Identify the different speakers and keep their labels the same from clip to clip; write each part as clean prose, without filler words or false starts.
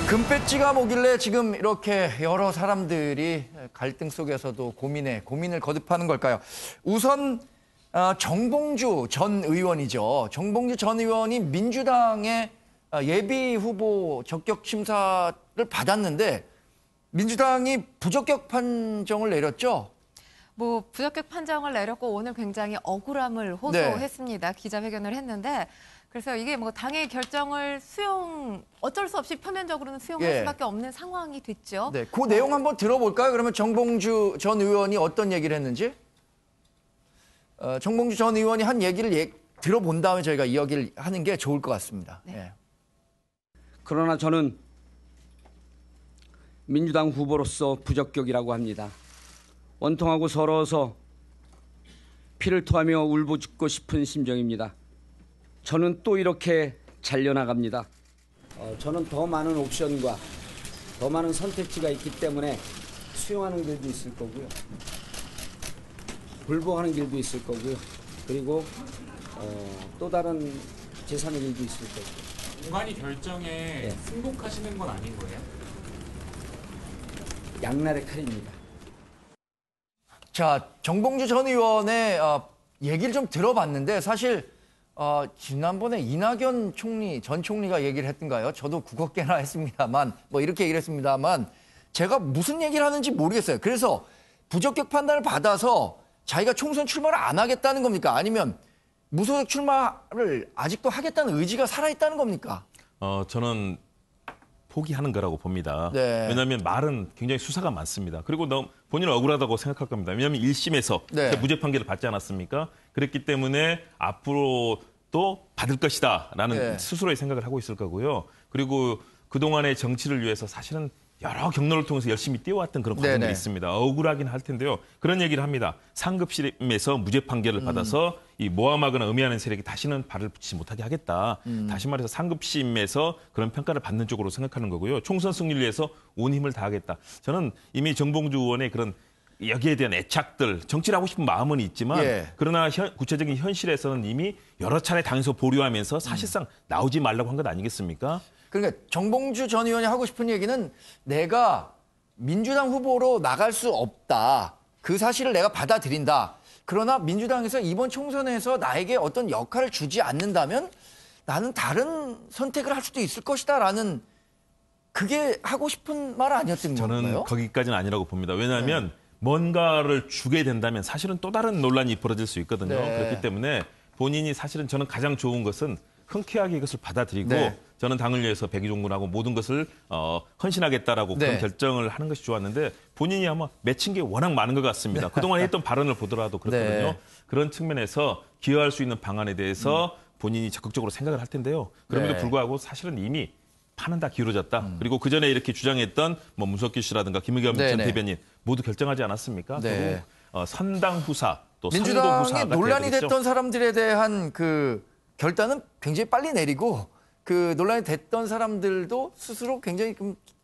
Speaker 1: 금배지가 뭐길래 지금 이렇게 여러 사람들이 갈등 속에서도 고민을 거듭하는 걸까요? 우선 정봉주 전 의원이죠. 정봉주 전 의원이 민주당의 예비 후보 적격 심사를 받았는데 민주당이 부적격 판정을 내렸죠.
Speaker 2: 부적격 판정을 내렸고 오늘 굉장히 억울함을 호소했습니다. 기자회견을 했는데 그래서 이게 당의 결정을 어쩔 수 없이 표면적으로는 수용할 수밖에 없는 상황이 됐죠.
Speaker 1: 네, 그 내용 한번 들어볼까요? 그러면 정봉주 전 의원이 어떤 얘기를 했는지. 정봉주 전 의원이 한 얘기를 들어본 다음에 저희가 이야기를 하는 게 좋을 것 같습니다.
Speaker 2: 네.
Speaker 1: 네.
Speaker 3: 그러나 저는 민주당 후보로서 부적격이라고 합니다. 원통하고 서러워서 피를 토하며 울부짖고 싶은 심정입니다. 저는 또 이렇게 잘려나갑니다. 저는 더 많은 옵션과 더 많은 선택지가 있기 때문에 수용하는 길도 있을 거고요. 불복하는 길도 있을 거고요. 그리고 또 다른 제3의 길도 있을 거고요.
Speaker 4: 공안위 결정에 승복하시는 건 아닌 거예요?
Speaker 3: 양날의 칼입니다.
Speaker 1: 자, 정봉주 전 의원의 얘기를 좀 들어봤는데 사실 지난번에 이낙연 전 총리가 얘기를 했던가요? 저도 국어깨나 했습니다만 이렇게 얘기를 했습니다만 제가 무슨 얘기를 하는지 모르겠어요. 그래서 부적격 판단을 받아서 자기가 총선 출마를 안 하겠다는 겁니까? 아니면 무소속 출마를 아직도 하겠다는 의지가 살아있다는 겁니까?
Speaker 5: 저는 포기하는 거라고 봅니다.
Speaker 1: 네.
Speaker 5: 왜냐하면 말은 굉장히 수사가 많습니다. 그리고 본인은 억울하다고 생각할 겁니다. 왜냐하면 1심에서 무죄 판결을 받지 않았습니까? 그랬기 때문에 앞으로 또 받을 것이다라는 스스로의 생각을 하고 있을 거고요. 그리고 그동안의 정치를 위해서 사실은 여러 경로를 통해서 열심히 뛰어왔던 그런 과정들이 있습니다. 억울하긴 할 텐데요. 그런 얘기를 합니다. 상급심에서 무죄 판결을 받아서 이 모함하거나 음해하는 세력이 다시는 발을 붙이지 못하게 하겠다. 다시 말해서 상급심에서 그런 평가를 받는 쪽으로 생각하는 거고요. 총선 승리를 위해서 온 힘을 다하겠다. 저는 이미 정봉주 의원의 그런 여기에 대한 애착들, 정치를 하고 싶은 마음은 있지만 그러나 구체적인 현실에서는 이미 여러 차례 당에서 보류하면서 사실상 나오지 말라고 한 것 아니겠습니까?
Speaker 1: 그러니까 정봉주 전 의원이 하고 싶은 얘기는 내가 민주당 후보로 나갈 수 없다. 그 사실을 내가 받아들인다. 그러나 민주당에서 이번 총선에서 나에게 어떤 역할을 주지 않는다면 나는 다른 선택을 할 수도 있을 것이다라는 그게 하고 싶은 말 아니었던 건가요?
Speaker 5: 저는 거기까지는 아니라고 봅니다. 왜냐하면 뭔가를 주게 된다면 사실은 또 다른 논란이 벌어질 수 있거든요. 그렇기 때문에 본인이 사실은 저는 가장 좋은 것은 흔쾌하게 이것을 받아들이고 저는 당을 위해서 백의종군하고 모든 것을 헌신하겠다라고 그런 결정을 하는 것이 좋았는데 본인이 아마 맺힌 게 워낙 많은 것 같습니다. 그동안 했던 발언을 보더라도 그렇거든요. 그런 측면에서 기여할 수 있는 방안에 대해서 본인이 적극적으로 생각을 할 텐데요. 그럼에도 불구하고 사실은 이미 판은 다 기울어졌다. 그리고 그전에 이렇게 주장했던 문석기 씨라든가 김의겸 전 대변인 모두 결정하지 않았습니까? 그리고 선당 후사 또 선도 후사가
Speaker 1: 민주당이 논란이 됐던 사람들에 대한 그 결단은 굉장히 빨리 내리고 그 논란이 됐던 사람들도 스스로 굉장히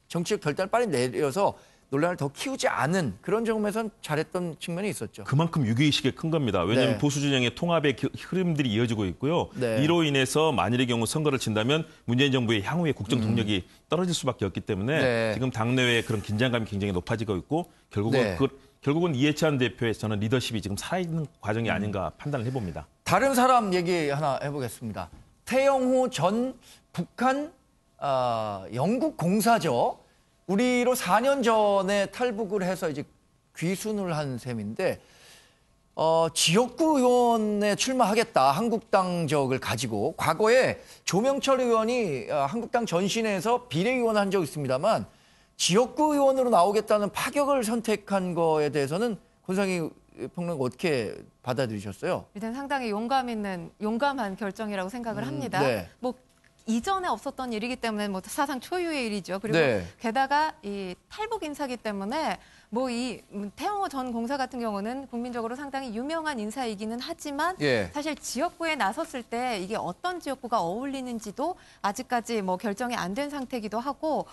Speaker 1: 정치적 결단을 빨리 내려서 논란을 더 키우지 않은 그런 점에선 잘했던 측면이 있었죠.
Speaker 5: 그만큼 위기의식이 큰 겁니다. 왜냐하면 보수 진영의 통합의 흐름들이 이어지고 있고요. 이로 인해서 만일의 경우 선거를 친다면 문재인 정부의 향후의 국정 동력이 떨어질 수밖에 없기 때문에 지금 당내외의 그런 긴장감이 굉장히 높아지고 있고 결국은 이해찬 대표의 저는 리더십이 지금 살아있는 과정이 아닌가 판단을 해봅니다.
Speaker 1: 다른 사람 얘기 하나 해보겠습니다. 태영호 전 북한 영국 공사죠. 우리로 4년 전에 탈북을 해서 이제 귀순을 한 셈인데 지역구 의원에 출마하겠다. 한국당적을 가지고 과거에 조명철 의원이 한국당 전신에서 비례의원 한 적 있습니다만 지역구 의원으로 나오겠다는 파격을 선택한 거에 대해서는 권상희 평론가 어떻게 받아들이셨어요?
Speaker 2: 일단 상당히 용감한 결정이라고 생각을 합니다. 이전에 없었던 일이기 때문에 사상 초유의 일이죠. 그리고 게다가 이 탈북 인사기 때문에 이 태영호 전 공사 같은 경우는 국민적으로 상당히 유명한 인사이기는 하지만 사실 지역구에 나섰을 때 이게 어떤 지역구가 어울리는지도 아직까지 결정이 안 된 상태이기도 하고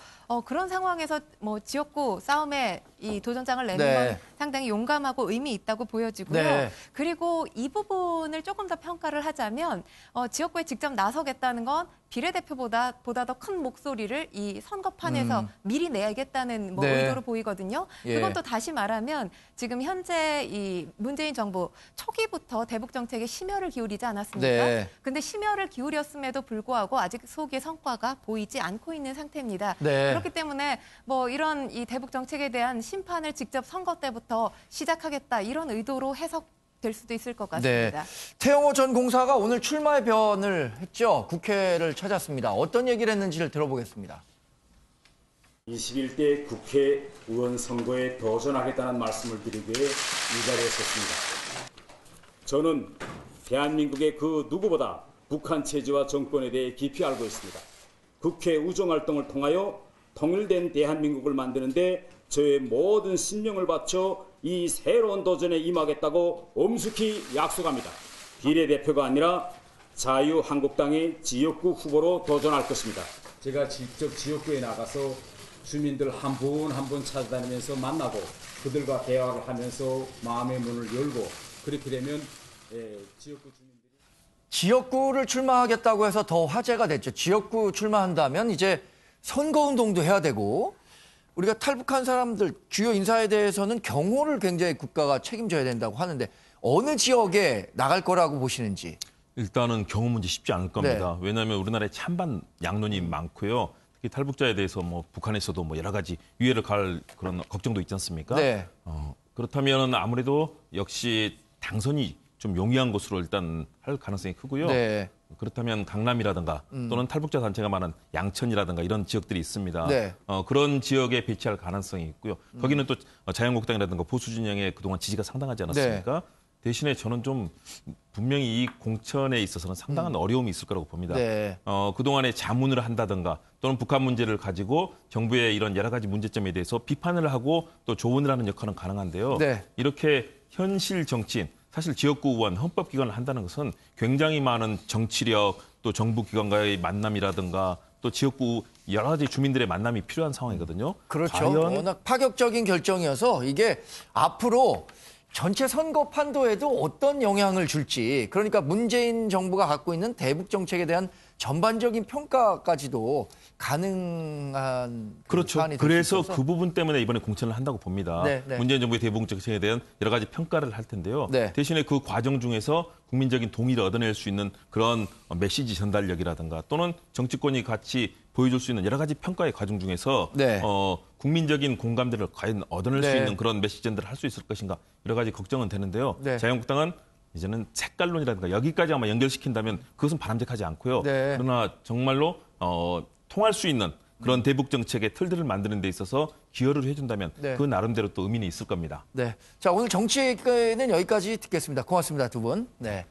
Speaker 2: 그런 상황에서 지역구 싸움에 이 도전장을 내는 건 상당히 용감하고 의미 있다고 보여지고요. 그리고 이 부분을 조금 더 평가를 하자면 지역구에 직접 나서겠다는 건 비례대표보다 더 큰 목소리를 이 선거판에서 미리 내야겠다는 뭐
Speaker 1: 네.
Speaker 2: 의도로 보이거든요.
Speaker 1: 예.
Speaker 2: 그건 또 다시 말하면 지금 현재 이 문재인 정부 초기부터 대북 정책에 심혈을 기울이지 않았습니까?
Speaker 1: 네.
Speaker 2: 근데 심혈을 기울였음에도 불구하고 아직 속의 성과가 보이지 않고 있는 상태입니다.
Speaker 1: 네.
Speaker 2: 그렇기 때문에 뭐 이런 이 대북 정책에 대한 심판을 직접 선거 때부터 시작하겠다 이런 의도로 해석될 수도 있을 것 같습니다.
Speaker 1: 네. 태영호 전 공사가 오늘 출마의 변을 했죠. 국회를 찾았습니다. 어떤 얘기를 했는지를 들어보겠습니다.
Speaker 6: 21대 국회의원 선거에 도전하겠다는 말씀을 드리기 위해 이 자리에 섰습니다. 저는 대한민국의 그 누구보다 북한 체제와 정권에 대해 깊이 알고 있습니다. 국회 우정활동을 통하여 통일된 대한민국을 만드는데 저의 모든 신명을 바쳐 이 새로운 도전에 임하겠다고 엄숙히 약속합니다. 비례대표가 아니라 자유한국당의 지역구 후보로 도전할 것입니다. 제가 직접 지역구에 나가서 주민들 한 분 한 분 찾아다니면서 만나고 그들과 대화를 하면서 마음의 문을 열고 그렇게 되면 지역구 주민들이
Speaker 1: 지역구를 출마하겠다고 해서 더 화제가 됐죠. 지역구 출마한다면 이제 선거운동도 해야 되고 우리가 탈북한 사람들 주요 인사에 대해서는 경호를 굉장히 국가가 책임져야 된다고 하는데 어느 지역에 나갈 거라고 보시는지.
Speaker 5: 일단은 경호 문제 쉽지 않을 겁니다.
Speaker 1: 네.
Speaker 5: 왜냐하면 우리나라에 찬반 양론이 많고요. 특히 탈북자에 대해서 뭐 북한에서도 뭐 여러 가지 유해를 가할 그런 걱정도 있지 않습니까?
Speaker 1: 네.
Speaker 5: 그렇다면 아무래도 역시 당선이 좀 용이한 곳으로 일단 할 가능성이 크고요.
Speaker 1: 네.
Speaker 5: 그렇다면 강남이라든가 또는 탈북자 단체가 많은 양천이라든가 이런 지역들이 있습니다.
Speaker 1: 네.
Speaker 5: 그런 지역에 배치할 가능성이 있고요. 거기는 또 자유한국당이라든가 보수 진영의 그동안 지지가 상당하지 않았습니까?
Speaker 1: 네.
Speaker 5: 대신에 저는 좀 분명히 이 공천에 있어서는 상당한 어려움이 있을 거라고 봅니다.
Speaker 1: 네.
Speaker 5: 그동안에 자문을 한다든가 또는 북한 문제를 가지고 정부의 이런 여러 가지 문제점에 대해서 비판을 하고 또 조언을 하는 역할은 가능한데요.
Speaker 1: 네.
Speaker 5: 이렇게 현실 정치인, 사실 지역구 의원, 헌법기관을 한다는 것은 굉장히 많은 정치력, 또 정부 기관과의 만남이라든가 또 지역구 여러 가지 주민들의 만남이 필요한 상황이거든요.
Speaker 1: 그렇죠.
Speaker 5: 과연
Speaker 1: 워낙 파격적인 결정이어서 이게 앞으로 전체 선거 판도에도 어떤 영향을 줄지, 그러니까 문재인 정부가 갖고 있는 대북 정책에 대한 전반적인 평가까지도 가능한
Speaker 5: 그렇죠.
Speaker 1: 사안이 될수
Speaker 5: 그래서
Speaker 1: 있어서.
Speaker 5: 그 부분 때문에 이번에 공천을 한다고 봅니다.
Speaker 1: 네, 네.
Speaker 5: 문재인 정부의 대북 정책에 대한 여러 가지 평가를 할 텐데요.
Speaker 1: 네.
Speaker 5: 대신에 그 과정 중에서 국민적인 동의를 얻어낼 수 있는 그런 메시지 전달력이라든가 또는 정치권이 같이 보여줄 수 있는 여러 가지 평가의 과정 중에서
Speaker 1: 네.
Speaker 5: 국민적인 공감대를 과연 얻어낼 수
Speaker 1: 네.
Speaker 5: 있는 그런 메시지 전달을 할 수 있을 것인가 여러 가지 걱정은 되는데요.
Speaker 1: 네.
Speaker 5: 자유한국당은 이제는 색깔론이라든가 여기까지 아마 연결시킨다면 그것은 바람직하지 않고요.
Speaker 1: 네.
Speaker 5: 그러나 정말로 통할 수 있는 그런 대북 정책의 틀들을 만드는 데 있어서 기여를 해준다면
Speaker 1: 네.
Speaker 5: 그 나름대로 또 의미는 있을 겁니다.
Speaker 1: 네. 자, 오늘 정치는 여기까지 듣겠습니다. 고맙습니다, 두 분. 네.